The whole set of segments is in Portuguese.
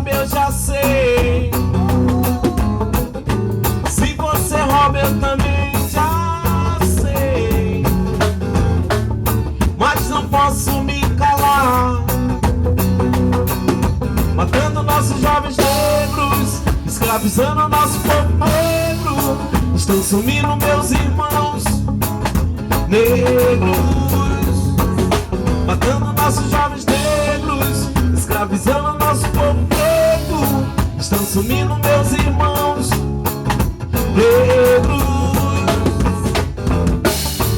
sabe, eu já sei. Se você rouba, eu também já sei. Mas não posso me calar. Matando nossos jovens negros, escravizando nosso povo negro. Estão sumindo meus irmãos negros. Matando nossos jovens negros, escravizando nosso povo negro. Estão sumindo meus irmãos negros.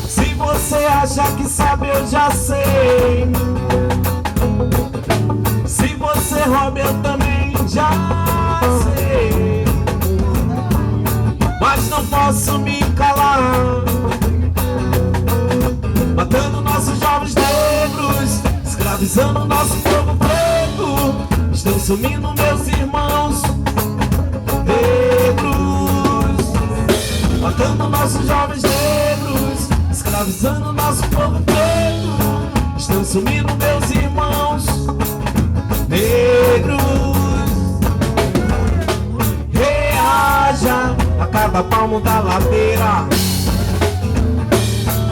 Se você acha que sabe, eu já sei. Se você rouba, eu também já sei. Mas não posso me calar. Matando nossos jovens negros, escravizando nosso povo preto. Estão sumindo meus irmãos negros. Matando nossos jovens negros, escravizando nosso povo preto. Estão sumindo meus irmãos negros. Reaja a cada palmo da ladeira.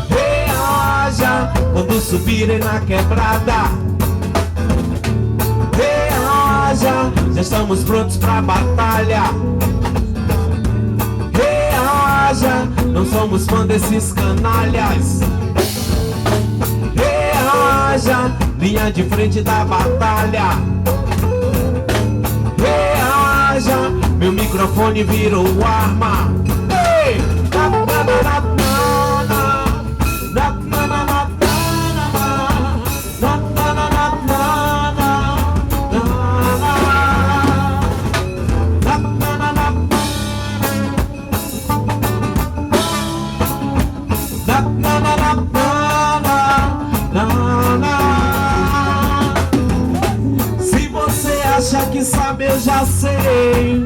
Reaja quando subirem na quebrada. Reaja, já estamos prontos pra batalha. Reaja, não somos fã desses canalhas. Reaja, linha de frente da batalha. Reaja, meu microfone virou arma. Ei! Se você acha que sabe, eu já sei.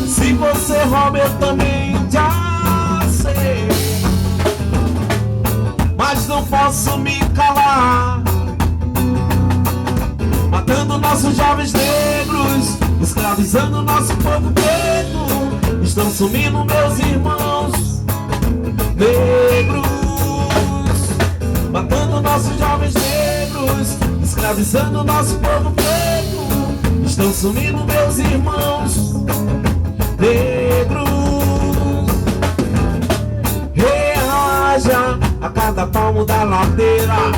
Se você rouba, eu também já sei. Mas não posso me calar. Matando nossos jovens negros, escravizando nosso povo preto. Estão sumindo meus irmãos negros. Matando nossos jovens negros, escravizando nosso povo preto. Estão sumindo meus irmãos negros. Reaja a cada palmo da ladeira.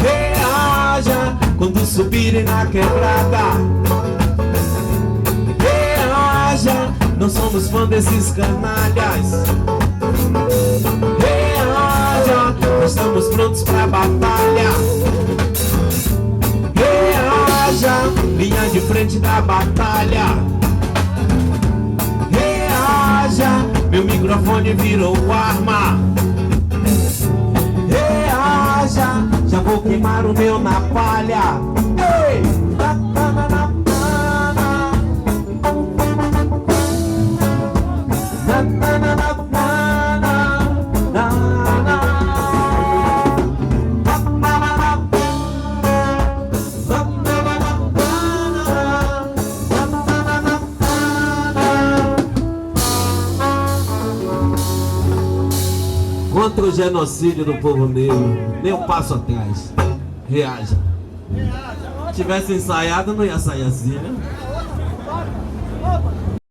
Reaja quando subirem na quebrada. Reaja, não somos fã desses canalhas. Reaja, nós estamos prontos pra batalha. Reaja, linha de frente da batalha. Reaja, meu microfone virou arma. Reaja, já vou queimar o meu na palha. Ei! Contra o genocídio do povo negro, nem um passo atrás. Reaja. Se tivesse ensaiado, não ia sair assim, né?